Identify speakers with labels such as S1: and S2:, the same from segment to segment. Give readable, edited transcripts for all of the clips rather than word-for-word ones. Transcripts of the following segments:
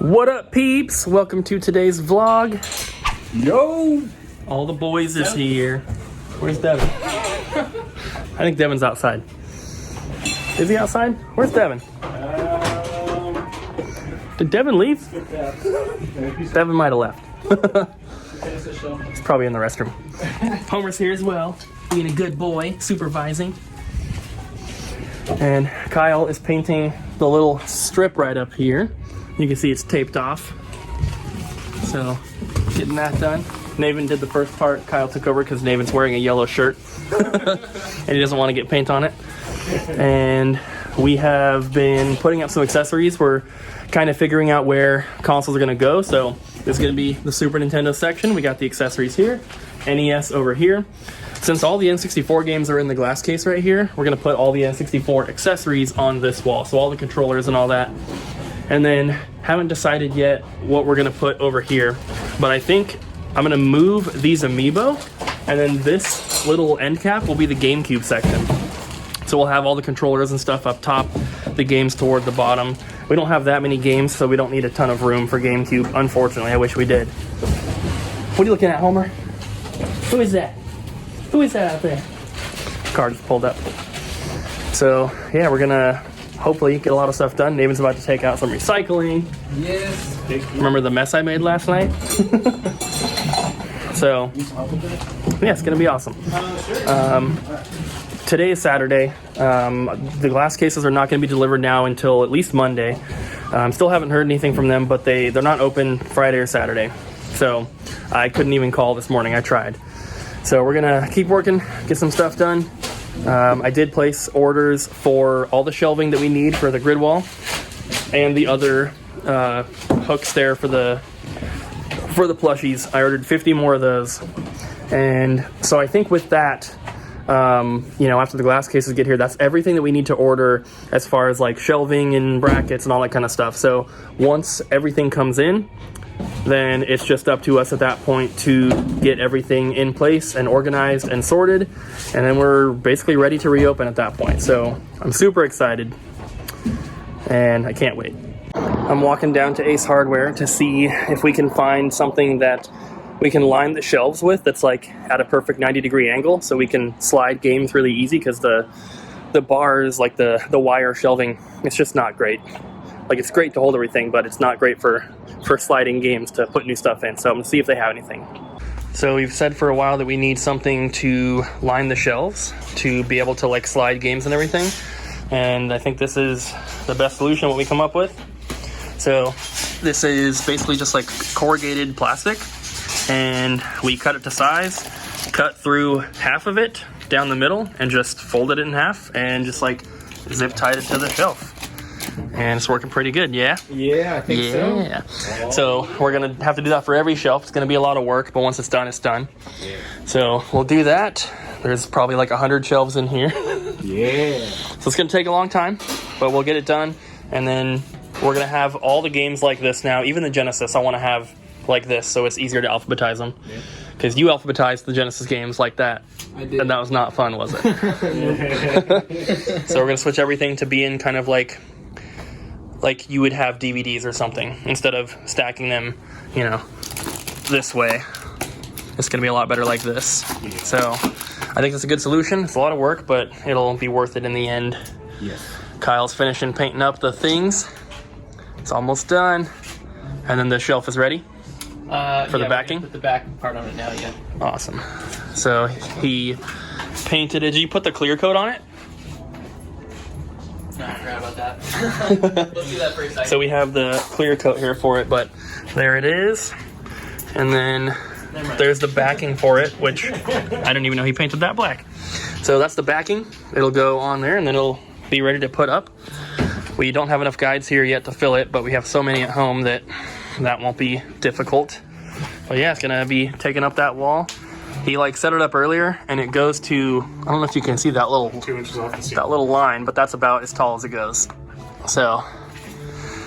S1: What up, peeps? Welcome to today's vlog.
S2: Yo!
S1: All the boys is here. Where's Devin? I think Devin's outside. Is he outside? Where's Devin? Did Devin leave? Devin might have left. He's probably in the restroom. Homer's here as well, being a good boy, supervising. And Kyle is painting the little strip right up here. You can see it's taped off. So, getting that done. Naven did the first part. Kyle took over because Naven's wearing a yellow shirt. And he doesn't want to get paint on it. And we have been putting up some accessories. We're kind of figuring out where consoles are going to go. So, there's going to be the Super Nintendo section. We got the accessories here. NES over here. Since all the N64 games are in the glass case right here, we're going to put all the N64 accessories on this wall. So all the controllers and all that. And then haven't decided yet what we're going to put over here. But I think I'm going to move these amiibo. And then this little end cap will be the GameCube section. So we'll have all the controllers and stuff up top. The games toward the bottom. We don't have that many games, so we don't need a ton of room for GameCube. Unfortunately, I wish we did. What are you looking at, Homer? Who is that? Who is that out there? Car just pulled up. So, yeah, we're gonna hopefully get a lot of stuff done. Naven's about to take out some recycling.
S2: Yes.
S1: Remember the mess I made last night? So, yeah, it's gonna be awesome. Today is Saturday. The glass cases are not gonna be delivered now until at least Monday. Still haven't heard anything from them, but they're not open Friday or Saturday. So, I couldn't even call this morning. I tried. So we're gonna keep working, get some stuff done. I did place orders for all the shelving that we need for the grid wall and the other hooks there for the plushies. I ordered 50 more of those. And so I think with that, after the glass cases get here, that's everything that we need to order as far as like shelving and brackets and all that kind of stuff. So once everything comes in, then it's just up to us at that point to get everything in place and organized and sorted, and then we're basically ready to reopen at that point. So I'm super excited and I can't wait. I'm walking down to Ace Hardware to see if we can find something that we can line the shelves with that's like at a perfect 90-degree angle, so we can slide games really easy, because the bars, like the wire shelving, it's just not great. Like, it's great to hold everything, but it's not great for sliding games to put new stuff in. So I'm gonna see if they have anything. So we've said for a while that we need something to line the shelves to be able to like slide games and everything. And I think this is the best solution, what we come up with. So this is basically just like corrugated plastic, and we cut it to size, cut through half of it down the middle, and just folded it in half and just like zip tied it to the shelf. And it's working pretty good, yeah?
S2: Yeah, I think so.
S1: Yeah. So we're going to have to do that for every shelf. It's going to be a lot of work, but once it's done, it's done. Yeah. So we'll do that. There's probably like 100 shelves in here.
S2: Yeah.
S1: So it's going to take a long time, but we'll get it done. And then we're going to have all the games like this now. Even the Genesis, I want to have like this, so it's easier to alphabetize them. Because you alphabetized the Genesis games like that.
S2: I did.
S1: And that was not fun, was it? So we're going to switch everything to being kind of like you would have DVDs or something, instead of stacking them, this way. It's going to be a lot better like this. So I think it's a good solution. It's a lot of work, but it'll be worth it in the end.
S2: Yes.
S1: Kyle's finishing painting up the things. It's almost done. And then the shelf is ready for the backing.
S3: Put the back part on it now, yeah.
S1: Awesome. So he painted it. Did you put the clear coat on it?
S3: No, I forgot about that. Let's do that for a second.
S1: So we have the clear coat here for it, but there it is. And then there's the backing for it, which I didn't even know he painted that black. So that's the backing. It'll go on there, and then it'll be ready to put up. We don't have enough guides here yet to fill it, but we have so many at home that won't be difficult. But yeah, it's gonna be taking up that wall. He set it up earlier, and it goes to, I don't know if you can see that little
S2: 2 inches off the ceiling.
S1: That little line, but that's about as tall as it goes. So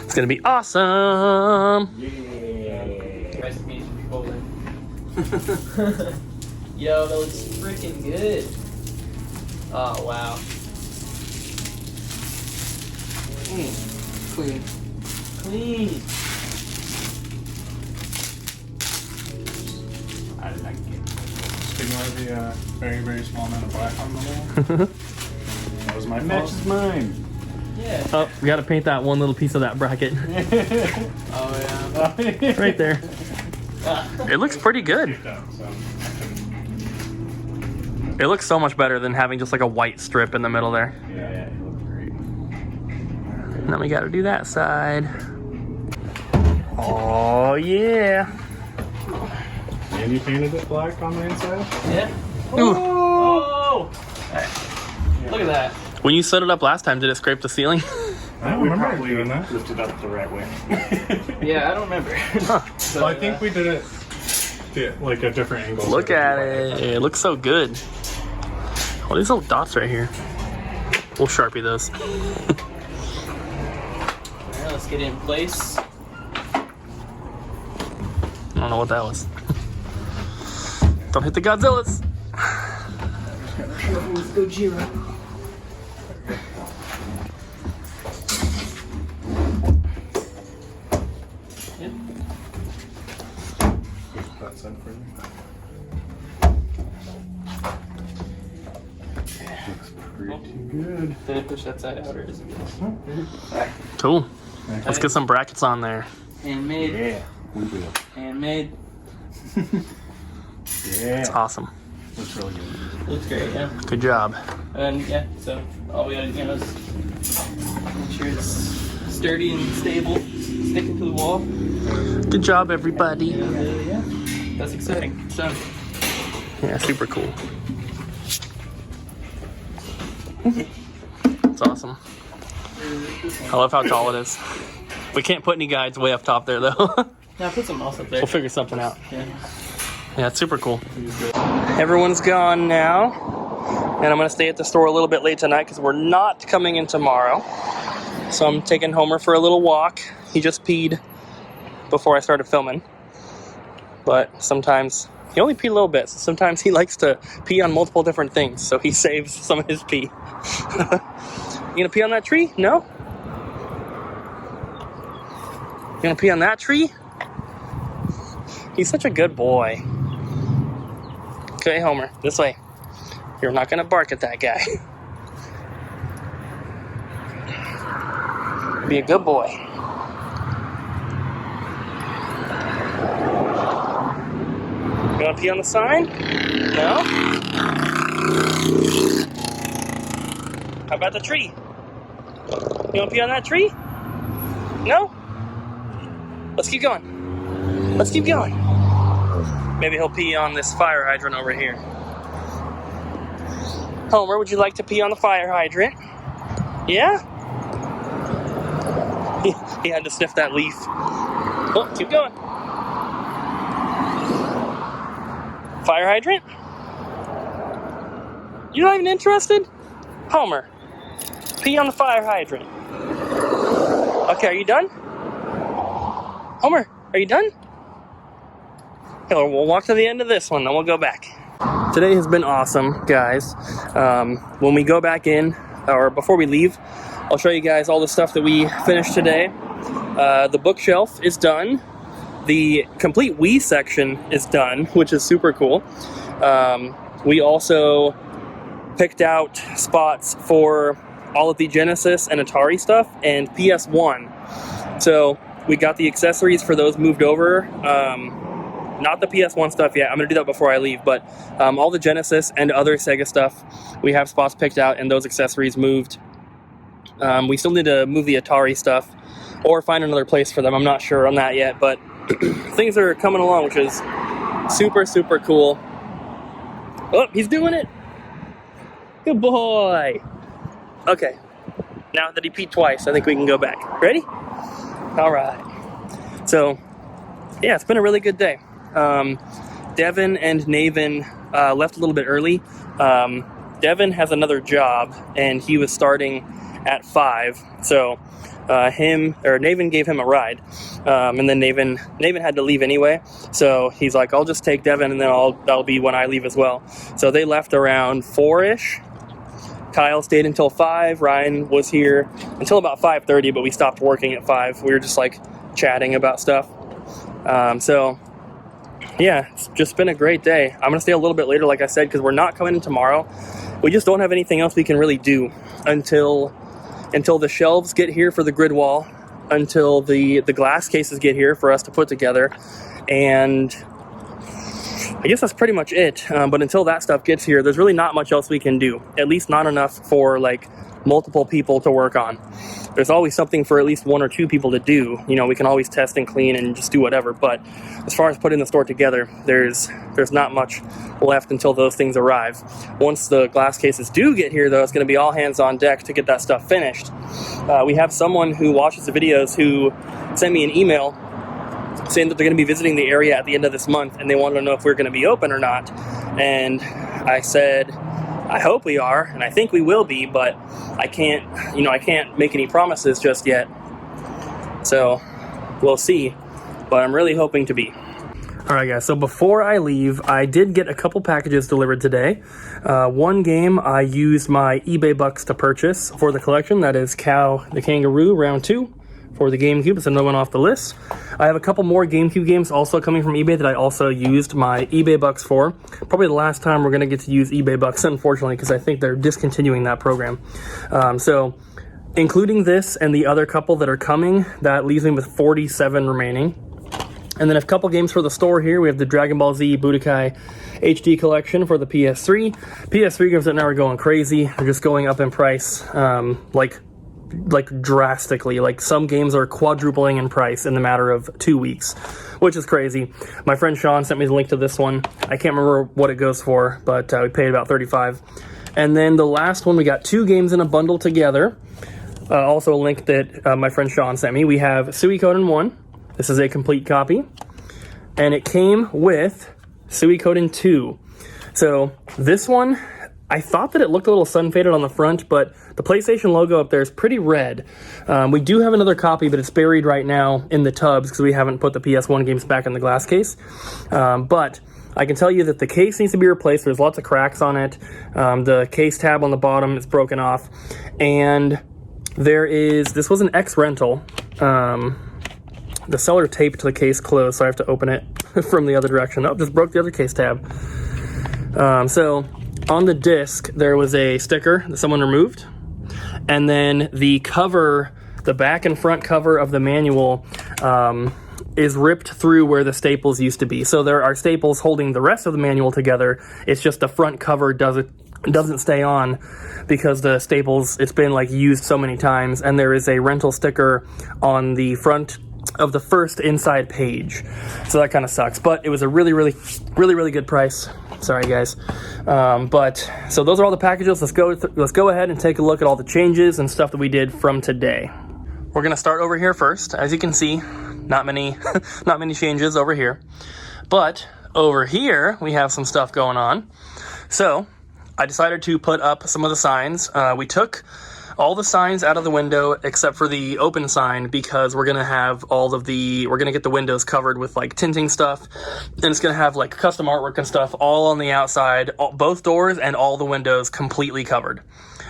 S1: it's gonna be awesome.
S2: Yeah.
S3: Nice to meet you, people. Yo, that looks freaking good. Oh wow.
S1: Clean.
S3: Clean.
S4: ignore the very, very small amount of black on the wall. That was my fault.
S2: Matches mine.
S3: Yeah.
S1: Oh, we gotta paint that one little piece of that bracket.
S3: Oh yeah.
S1: Right there. It looks pretty good. It looks so much better than having just like a white strip in the middle there.
S2: Yeah, it looked great.
S1: And then we gotta do that side. Oh yeah.
S4: And you painted it black on the inside?
S3: Yeah.
S1: Ooh.
S3: Oh. Alright. Look at that.
S1: When you set it up last time, did it scrape the ceiling?
S4: I don't remember doing that.
S2: Lifted up the right way.
S3: Yeah, I don't remember. So,
S4: Well, I think we did it like a different angle.
S1: Look at it. It looks so good. Oh, these little dots right here. We'll Sharpie those.
S3: Alright, let's get it in place.
S1: I don't know what that was. Don't hit the Godzillas.
S3: Careful with Gojira. Yep.
S4: That side for you. Looks pretty good.
S3: Did I push that side out or is it good?
S1: Cool. Let's get some brackets on there.
S3: Handmade.
S2: Yeah, we will.
S3: Handmade.
S2: Yeah.
S1: It's awesome.
S2: Looks really good.
S3: Looks great, yeah.
S1: Good job.
S3: And yeah, so all we gotta do is make sure it's sturdy and stable, sticking to the wall.
S1: Good job, everybody.
S3: And yeah, that's exciting. It's done.
S1: Yeah, super cool. It's awesome. I love how tall it is. We can't put any guides way up top there, though.
S3: Now put some else up there.
S1: We'll figure something out.
S3: Yeah.
S1: Yeah, it's super cool. Everyone's gone now, and I'm gonna stay at the store a little bit late tonight because we're not coming in tomorrow. So I'm taking Homer for a little walk. He just peed before I started filming, but sometimes he only peed a little bit. So sometimes he likes to pee on multiple different things, so he saves some of his pee. You gonna pee on that tree? No? You gonna pee on that tree? He's such a good boy. Okay, Homer, this way. You're not gonna bark at that guy. Be a good boy. You wanna pee on the sign? No? How about the tree? You wanna pee on that tree? No? Let's keep going. Let's keep going. Maybe he'll pee on this fire hydrant over here. Homer, would you like to pee on the fire hydrant? Yeah? He had to sniff that leaf. Oh, keep going. Fire hydrant? You're not even interested? Homer, pee on the fire hydrant. Okay, are you done? Homer, are you done? Okay, we'll walk to the end of this one, then we'll go back. Today has been awesome, guys. When we go back in, or before we leave, I'll show you guys all the stuff that we finished today. The bookshelf is done. The complete Wii section is done, which is super cool. We also picked out spots for all of the Genesis and Atari stuff and PS1. So we got the accessories for those moved over. Not the PS1 stuff yet. I'm going to do that before I leave. But all the Genesis and other Sega stuff, we have spots picked out and those accessories moved. We still need to move the Atari stuff or find another place for them. I'm not sure on that yet. But things are coming along, which is super, super cool. Oh, he's doing it. Good boy. Okay. Now that he peed twice, I think we can go back. Ready? All right. So, yeah, it's been a really good day. Devin and Navin left a little bit early. Devin has another job, and he was starting at 5. So, Navin gave him a ride, and then Navin had to leave anyway. So he's like, "I'll just take Devin, and then that'll be when I leave as well." So they left around 4-ish. Kyle stayed until 5. Ryan was here until about 5:30, but we stopped working at 5. We were just like chatting about stuff. So yeah, it's just been a great day. I'm gonna stay a little bit later, like I said, because we're not coming in tomorrow. We just don't have anything else we can really do until the shelves get here for the grid wall, until the glass cases get here for us to put together, and I guess that's pretty much it. But until that stuff gets here, there's really not much else we can do. At least not enough for like multiple people to work on. There's always something for at least 1 or 2 people to do. You know, we can always test and clean and just do whatever. But as far as putting the store together, there's not much left until those things arrive. Once the glass cases do get here, though, it's going to be all hands on deck to get that stuff finished. We have someone who watches the videos who sent me an email saying that they're going to be visiting the area at the end of this month, and they wanted to know if we're going to be open or not. And I said, I hope we are, and I think we will be, but I can't make any promises just yet. So we'll see, but I'm really hoping to be. All right, guys, so before I leave, I did get a couple packages delivered today. One game I used my eBay bucks to purchase for the collection. That is Cow the Kangaroo Round 2 for the GameCube. It's another one off the list. I have a couple more GameCube games also coming from eBay that I also used my eBay bucks for. Probably the last time we're going to get to use eBay bucks, unfortunately, because I think they're discontinuing that program. So including this and the other couple that are coming, that leaves me with 47 remaining. And then a couple games for the store here. We have the Dragon Ball Z Budokai HD collection for the PS3. PS3 games that now are going crazy. They're just going up in price, like drastically. Like some games are quadrupling in price in the matter of 2 weeks, which is crazy. My friend Sean sent me the link to this one. I can't remember what it goes for, but we paid about $35. And then the last one, we got 2 games in a bundle together. Also a link that my friend Sean sent me. We have Suikoden 1. This is a complete copy. And it came with Suikoden 2. So this one, I thought that it looked a little sun-faded on the front, but the PlayStation logo up there is pretty red. We do have another copy, but it's buried right now in the tubs because we haven't put the PS1 games back in the glass case. But I can tell you that the case needs to be replaced. There's lots of cracks on it. The case tab on the bottom is broken off. And this was an ex-rental. The seller taped the case closed, so I have to open it from the other direction. Oh, just broke the other case tab. So on the disc, there was a sticker that someone removed. And then the cover, the back and front cover of the manual is ripped through where the staples used to be. So there are staples holding the rest of the manual together. It's just the front cover doesn't stay on because the staples, it's been like used so many times. And there is a rental sticker on the front of the first inside page. So that kind of sucks. But it was a really good price. Sorry, guys. But so those are all the packages. Let's go ahead and take a look at all the changes and stuff that we did from today. We're gonna start over here first. As you can see, not many changes over here. But over here we have some stuff going on. So I decided to put up some of the signs. We took all the signs out of the window except for the open sign because we're gonna get the windows covered with like tinting stuff, and it's gonna have like custom artwork and stuff all on the outside, both doors and all the windows completely covered.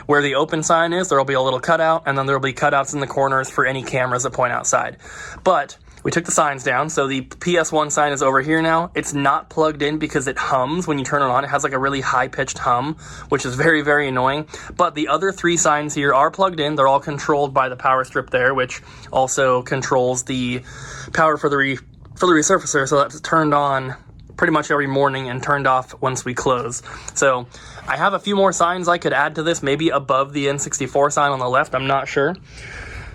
S1: Where the open sign is, there'll be a little cutout, and then there'll be cutouts in the corners for any cameras that point outside. But we took the signs down, so the PS1 sign is over here now. It's not plugged in because it hums when you turn it on. It has like a really high-pitched hum, which is very, very annoying. But the other 3 signs here are plugged in. They're all controlled by the power strip there, which also controls the power for the resurfacer, so that's turned on pretty much every morning and turned off once we close. So I have a few more signs I could add to this, maybe above the N64 sign on the left, I'm not sure.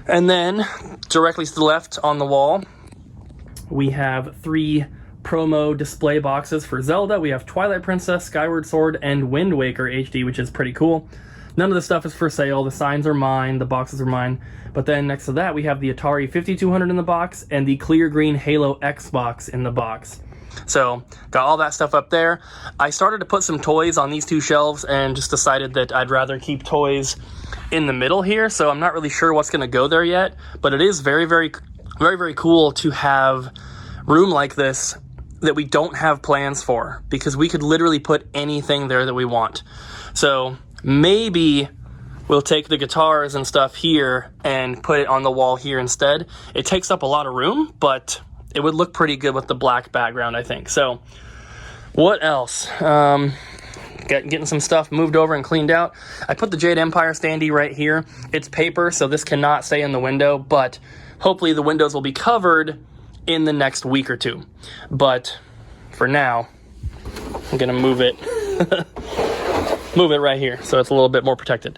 S1: And then directly to the left on the wall, we have 3 promo display boxes for Zelda. We have Twilight Princess, Skyward Sword, and Wind Waker HD, which is pretty cool. None of the stuff is for sale. The signs are mine, the boxes are mine. But then next to that, we have the Atari 5200 in the box and the clear green Halo X box in the box. So got all that stuff up there. I started to put some toys on these 2 shelves and just decided that I'd rather keep toys in the middle here. So I'm not really sure what's going to go there yet, but it is very, very, very, very cool to have room like this that we don't have plans for, because we could literally put anything there that we want. So maybe we'll take the guitars and stuff here and put it on the wall here instead. It takes up a lot of room, but it would look pretty good with the black background, I think. So what else? Getting some stuff moved over and cleaned out. I put the Jade Empire standee right here. It's paper, so this cannot stay in the window, but hopefully the windows will be covered in the next week or two. But for now, I'm gonna move it move it right here so it's a little bit more protected.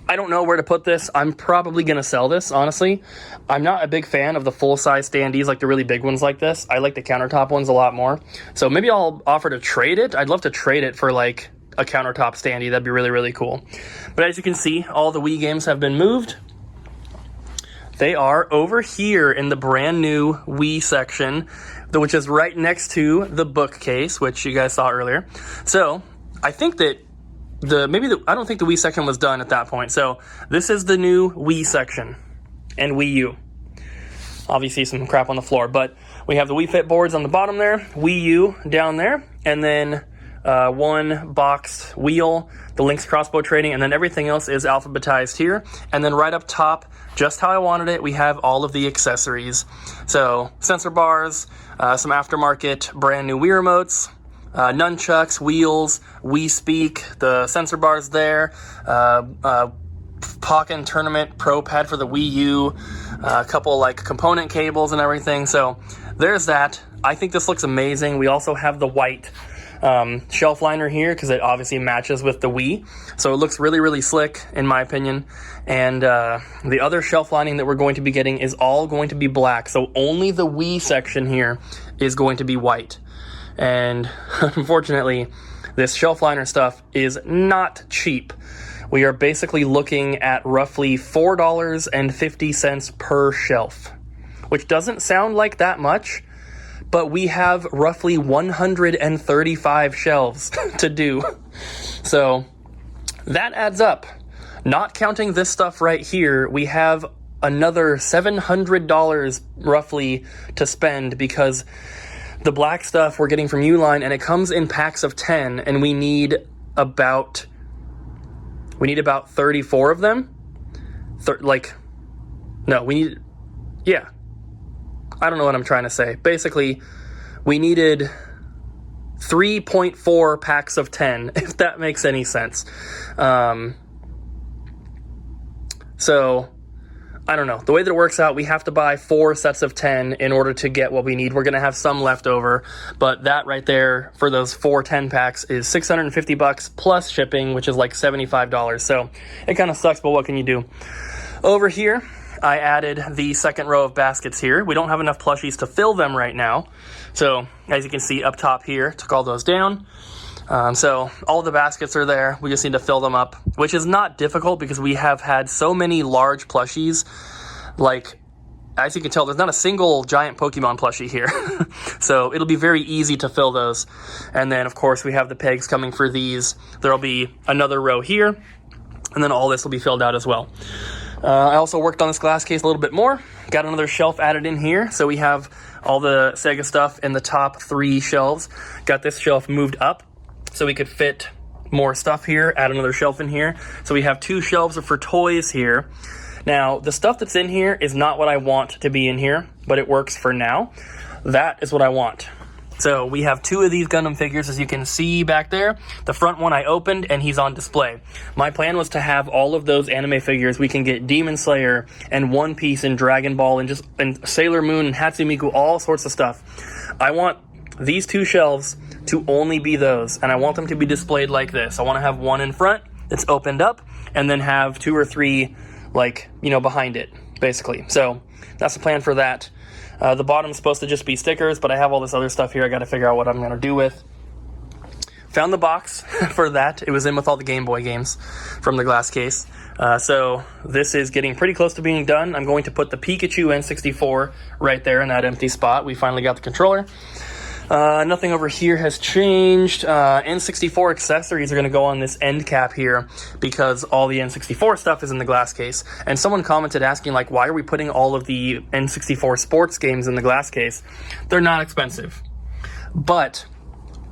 S1: I don't know where to put this. I'm probably going to sell this, honestly. I'm not a big fan of the full-size standees, like the really big ones like this. I like the countertop ones a lot more. So maybe I'll offer to trade it. I'd love to trade it for like a countertop standee. That'd be really, really cool. But as you can see, all the Wii games have been moved. They are over here in the brand new Wii section, which is right next to the bookcase, which you guys saw earlier. So I think that I don't think the Wii section was done at that point. So this is the new Wii section and Wii U. Obviously some crap on the floor, but we have the Wii Fit boards on the bottom there, Wii U down there, and then one boxed wheel, the Link's crossbow training, and then everything else is alphabetized here. And then right up top, just how I wanted it, we have all of the accessories. So sensor bars, some aftermarket brand new Wii remotes, nunchucks, wheels, Wii Speak, the sensor bars there, Pokken Tournament Pro Pad for the Wii U, a couple like component cables and everything. So there's that. I think this looks amazing. We also have the white shelf liner here because it obviously matches with the Wii. So it looks really, really slick in my opinion. And the other shelf lining that we're going to be getting is all going to be black. So only the Wii section here is going to be white. And unfortunately, this shelf liner stuff is not cheap. We are basically looking at roughly $4.50 per shelf, which doesn't sound like that much, but we have roughly 135 shelves to do. So that adds up. Not counting this stuff right here, we have another $700 roughly to spend because the black stuff we're getting from Uline, and it comes in packs of 10, and we need about 34 of them. Yeah. I don't know what I'm trying to say. Basically, we needed 3.4 packs of 10, if that makes any sense. So I don't know. The way that it works out, we have to buy 4 sets of 10 in order to get what we need. We're going to have some left over, but that right there for those 4 10 packs is $650 plus shipping, which is like $75. So it kind of sucks, but what can you do? Over here, I added the second row of baskets here. We don't have enough plushies to fill them right now. So as you can see up top here, took all those down. So all the baskets are there. We just need to fill them up, which is not difficult because we have had so many large plushies. Like, as you can tell, there's not a single giant Pokemon plushie here. So it'll be very easy to fill those. And then, of course, we have the pegs coming for these. There'll be another row here, and then all this will be filled out as well. I also worked on this glass case a little bit more. Got another shelf added in here. So we have all the Sega stuff in the top 3 shelves. Got this shelf moved up so we could fit more stuff here, add another shelf in here. So we have 2 shelves for toys here. Now, the stuff that's in here is not what I want to be in here, but it works for now. That is what I want. So we have 2 of these Gundam figures, as you can see back there. The front one I opened, and he's on display. My plan was to have all of those anime figures. We can get Demon Slayer and One Piece and Dragon Ball and Sailor Moon and Hatsune Miku, all sorts of stuff. I want these 2 shelves to only be those, and I want them to be displayed like this. I want to have one in front that's opened up, and then have 2 or 3, behind it, basically. So that's the plan for that. The bottom's supposed to just be stickers, but I have all this other stuff here I got to figure out what I'm going to do with. Found the box for that. It was in with all the Game Boy games from the glass case. So this is getting pretty close to being done. I'm going to put the Pikachu N64 right there in that empty spot. We finally got the controller. Nothing over here has changed. N64 accessories are going to go on this end cap here because all the N64 stuff is in the glass case. And someone commented asking, why are we putting all of the N64 sports games in the glass case? They're not expensive. But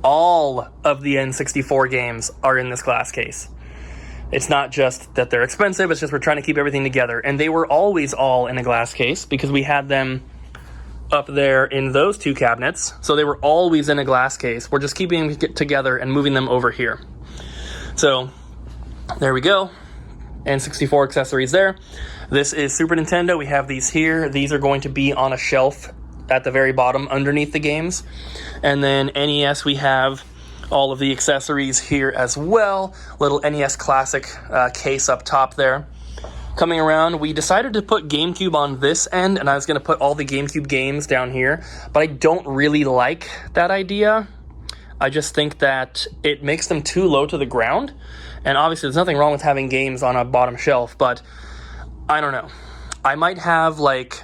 S1: all of the N64 games are in this glass case. It's not just that they're expensive, it's just we're trying to keep everything together. And they were always all in a glass case because we had them up there in those two cabinets. So they were always in a glass case. We're just keeping them together and moving them over here. So there we go. N64 accessories there. This is Super Nintendo. We have these here. These are going to be on a shelf at the very bottom underneath the games. And then NES, we have all of the accessories here as well. Little NES Classic case up top there. Coming around, we decided to put GameCube on this end, and I was going to put all the GameCube games down here, but I don't really like that idea. I just think that it makes them too low to the ground, and obviously there's nothing wrong with having games on a bottom shelf, but I don't know. I might have, like,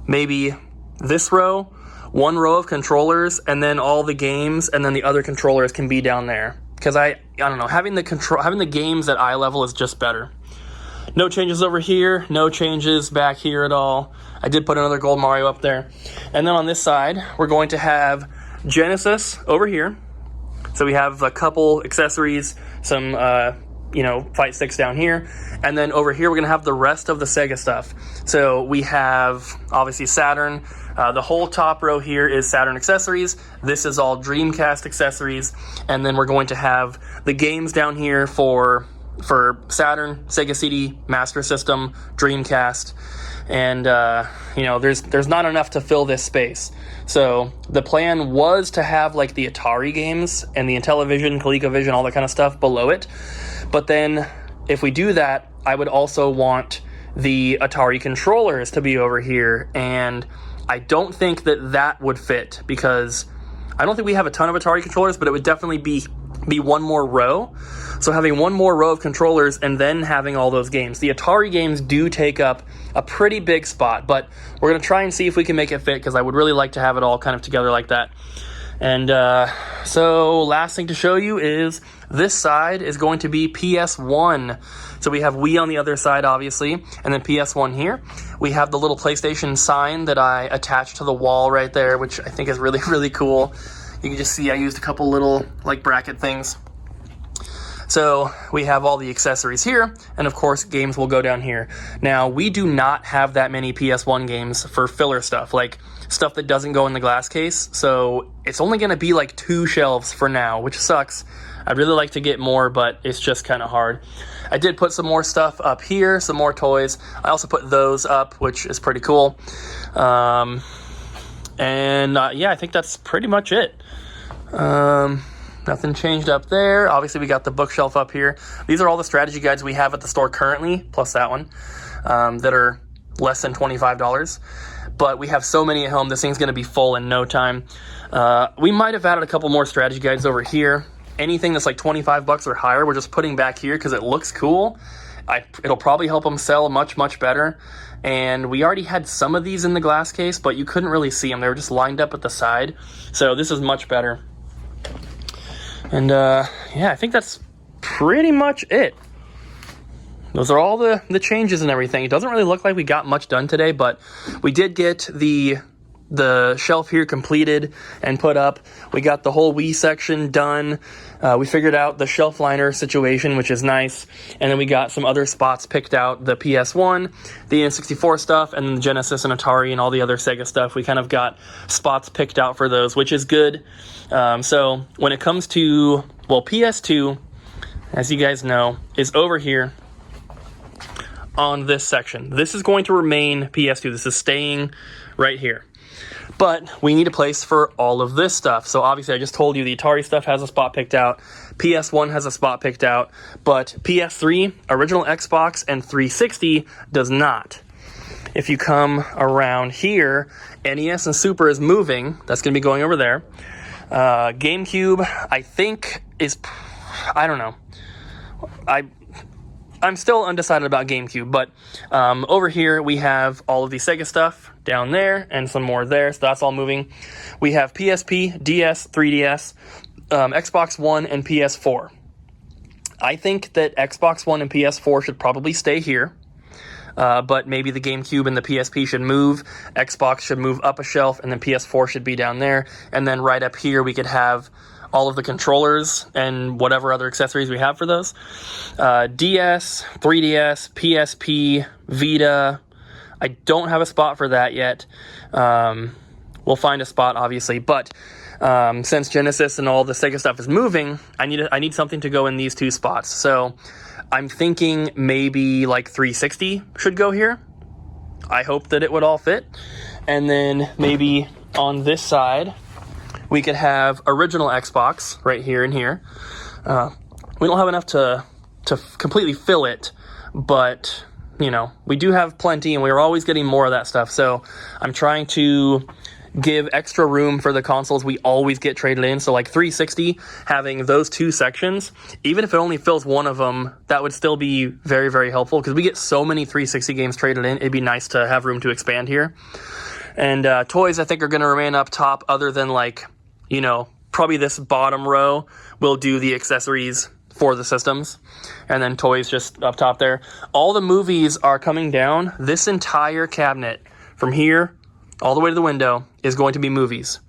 S1: maybe this row, one row of controllers, and then all the games, and then the other controllers can be down there. Because I don't know, having the games at eye level is just better. No changes over here, no changes back here at all. I did put another Gold Mario up there. And then on this side, we're going to have Genesis over here. So we have a couple accessories, some fight sticks down here. And then over here, we're going to have the rest of the Sega stuff. So we have, obviously, Saturn. The whole top row here is Saturn accessories. This is all Dreamcast accessories. And then we're going to have the games down here for Saturn, Sega CD, Master System, Dreamcast, and there's not enough to fill this space. So the plan was to have like the Atari games and the Intellivision, ColecoVision, all that kind of stuff below it. But then if we do that, I would also want the Atari controllers to be over here, and I don't think that would fit because I don't think we have a ton of Atari controllers, but it would definitely be one more row. So having one more row of controllers and then having all those games. The Atari games do take up a pretty big spot, but we're going to try and see if we can make it fit because I would really like to have it all kind of together like that. And so last thing to show you is this side is going to be PS1. So we have Wii on the other side, obviously, and then PS1 here. We have the little PlayStation sign that I attached to the wall right there, which I think is really, really cool. You can just see I used a couple little like bracket things. So we have all the accessories here, and of course games will go down here. Now we do not have that many PS1 games for filler stuff, like stuff that doesn't go in the glass case. So it's only going to be like 2 shelves for now, which sucks. I'd really like to get more, but it's just kind of hard. I did put some more stuff up here, some more toys. I also put those up, which is pretty cool. Yeah, I think that's pretty much it. Nothing changed up there. Obviously, we got the bookshelf up here. These are all the strategy guides we have at the store currently, plus that one, that are less than $25. But we have so many at home, this thing's going to be full in no time. We might have added a couple more strategy guides over here. Anything that's like $25 or higher, we're just putting back here because it looks cool. It'll probably help them sell much, much better. And we already had some of these in the glass case, but you couldn't really see them. They were just lined up at the side. So this is much better. And I think that's pretty much it. Those are all the changes and everything. It doesn't really look like we got much done today, but we did get the shelf here completed and put up. We got the whole Wii section done. We figured out the shelf liner situation, which is nice. And then we got some other spots picked out, the PS1, the N64 stuff, and then the Genesis and Atari and all the other Sega stuff. We kind of got spots picked out for those, which is good. So when it comes to, PS2, as you guys know, is over here on this section. This is going to remain PS2. This is staying right here. But we need a place for all of this stuff. So obviously I just told you the Atari stuff has a spot picked out. PS1 has a spot picked out. But PS3, original Xbox, and 360 does not. If you come around here, NES and Super is moving. That's going to be going over there. GameCube, I think, is... I don't know. I'm still undecided about GameCube, but over here we have all of the Sega stuff down there and some more there, so that's all moving. We have PSP, DS, 3DS, Xbox One, and PS4. I think that Xbox One and PS4 should probably stay here, but maybe the GameCube and the PSP should move. Xbox should move up a shelf, and then PS4 should be down there. And then right up here we could have all of the controllers and whatever other accessories we have for those. DS, 3DS, PSP, Vita, I don't have a spot for that yet. We'll find a spot, obviously, but since Genesis and all the Sega stuff is moving, I need something to go in these two spots. So I'm thinking maybe like 360 should go here. I hope that it would all fit. And then maybe on this side, we could have original Xbox right here and here. We don't have enough to completely fill it, but, you know, we do have plenty, and we're always getting more of that stuff. So I'm trying to give extra room for the consoles we always get traded in. So like 360, having those two sections, even if it only fills one of them, that would still be very, very helpful, because we get so many 360 games traded in. It'd be nice to have room to expand here. And toys, I think, are going to remain up top, other than, like, you know, probably this bottom row will do the accessories for the systems, and then toys just up top there. All the movies are coming down. This entire cabinet from here all the way to the window is going to be movies,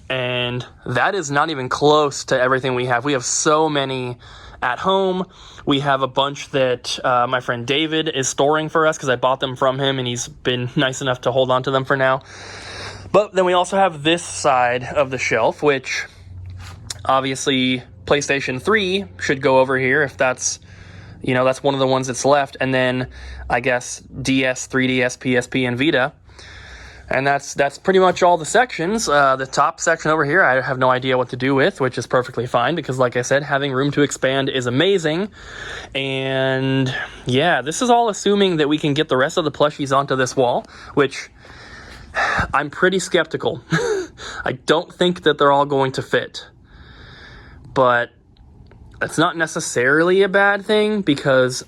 S1: and that is not even close to everything we have. We have so many at home. We have a bunch that my friend David is storing for us, because I bought them from him, and he's been nice enough to hold on to them for now. But then we also have this side of the shelf, which obviously PlayStation 3 should go over here, if that's, you know, that's one of the ones that's left. And then I guess DS, 3DS, PSP, and Vita. And that's pretty much all the sections. The top section over here, I have no idea what to do with, which is perfectly fine, because like I said, having room to expand is amazing. And yeah, this is all assuming that we can get the rest of the plushies onto this wall, which I'm pretty skeptical. I don't think that they're all going to fit. But that's not necessarily a bad thing, because,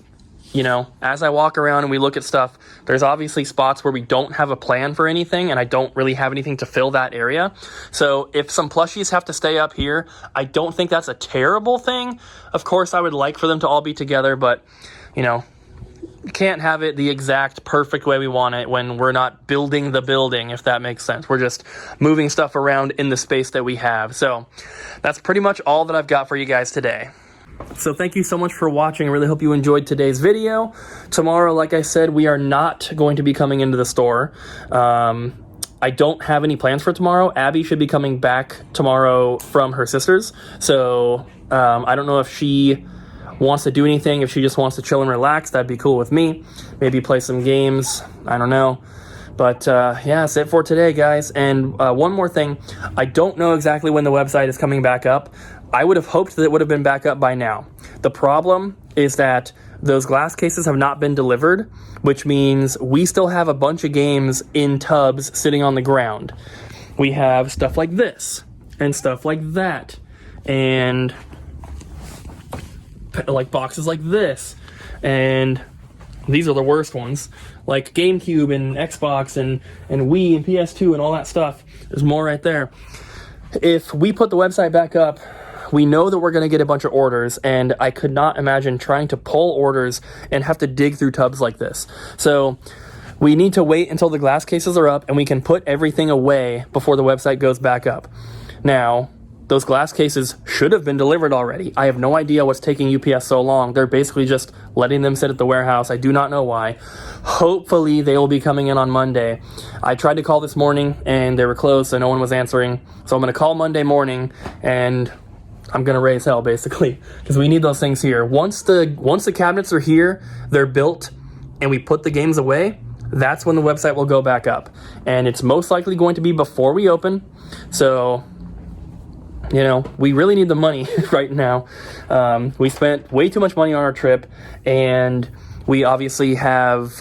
S1: you know, as I walk around and we look at stuff, there's obviously spots where we don't have a plan for anything, and I don't really have anything to fill that area. So if some plushies have to stay up here, I don't think that's a terrible thing. Of course, I would like for them to all be together, but, you know, can't have it the exact perfect way we want it when we're not building the building, if that makes sense. We're just moving stuff around in the space that we have. So that's pretty much all that I've got for you guys today. So thank you so much for watching. I really hope you enjoyed today's video. Tomorrow, like I said, we are not going to be coming into the store. I don't have any plans for tomorrow. Abby should be coming back tomorrow from her sister's. So I don't know if she wants to do anything. If she just wants to chill and relax, that'd be cool with me. Maybe play some games. I don't know. But yeah, that's it for today, guys. And one more thing. I don't know exactly when the website is coming back up. I would have hoped that it would have been back up by now. The problem is that those glass cases have not been delivered, which means we still have a bunch of games in tubs sitting on the ground. We have stuff like this and stuff like that, and like boxes like this, and these are the worst ones, like GameCube and Xbox and Wii and PS2 and all that stuff. There's more right there. If we put the website back up, we know that we're going to get a bunch of orders, and I could not imagine trying to pull orders and have to dig through tubs like this. So we need to wait until the glass cases are up and we can put everything away before the website goes back up. Now, those glass cases should have been delivered already. I have no idea what's taking UPS so long. They're basically just letting them sit at the warehouse. I do not know why. Hopefully they will be coming in on Monday. I tried to call this morning and they were closed, so no one was answering. So I'm going to call Monday morning and I'm going to raise hell, basically, because we need those things here. Once the cabinets are here, they're built, and we put the games away, that's when the website will go back up. And it's most likely going to be before we open. So, you know, we really need the money right now. We spent way too much money on our trip, and we obviously have,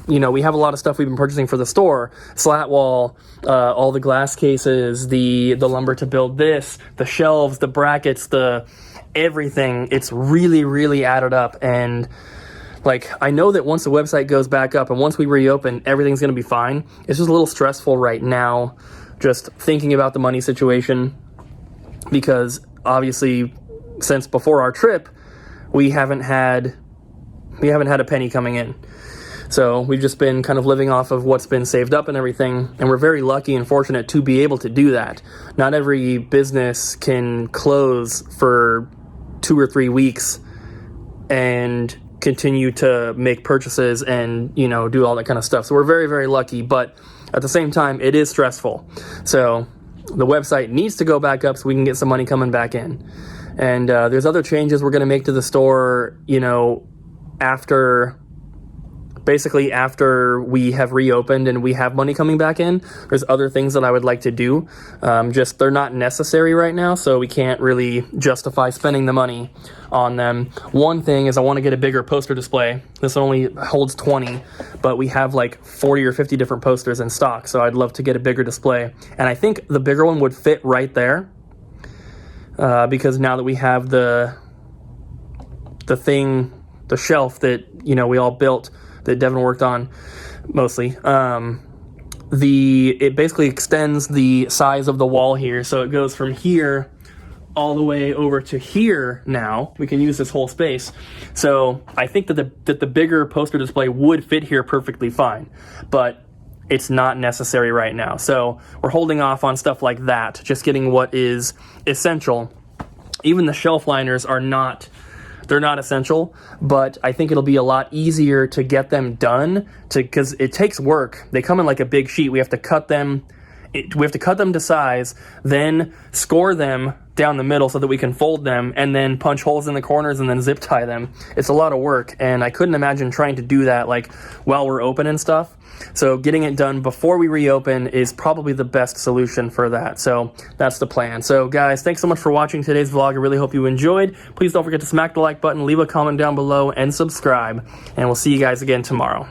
S1: you know, we have a lot of stuff we've been purchasing for the store. Slat wall, all the glass cases, the lumber to build this, the shelves, the brackets, the everything. It's really, really added up. And like, I know that once the website goes back up and once we reopen, everything's going to be fine. It's just a little stressful right now, just thinking about the money situation, because obviously since before our trip, we haven't had a penny coming in. So we've just been kind of living off of what's been saved up and everything, and we're very lucky and fortunate to be able to do that. Not every business can close for 2 or 3 weeks and continue to make purchases and, you know, do all that kind of stuff. So we're very, very lucky, but at the same time, it is stressful. So the website needs to go back up so we can get some money coming back in. And there's other changes we're going to make to the store, you know, after we have reopened and we have money coming back in. There's other things that I would like to do. Just they're not necessary right now, so we can't really justify spending the money on them. One thing is I want to get a bigger poster display. This only holds 20, but we have like 40 or 50 different posters in stock, so I'd love to get a bigger display. And I think the bigger one would fit right there, because now that we have the shelf that, you know, we all built, that Devin worked on mostly, it basically extends the size of the wall here, so it goes from here all the way over to here. Now we can use this whole space, so I think that the bigger poster display would fit here perfectly fine, but it's not necessary right now, so we're holding off on stuff like that, just getting what is essential. Even the shelf liners are not, they're not essential, but I think it'll be a lot easier to get them done, because it takes work. They come in like a big sheet. We have to cut them. We have to cut them to size, then score them down the middle so that we can fold them, and then punch holes in the corners and then zip tie them. It's a lot of work, and I couldn't imagine trying to do that like while we're open and stuff. So getting it done before we reopen is probably the best solution for that. So that's the plan. So guys, thanks so much for watching today's vlog. I really hope you enjoyed. Please don't forget to smack the like button, leave a comment down below, and subscribe. And we'll see you guys again tomorrow.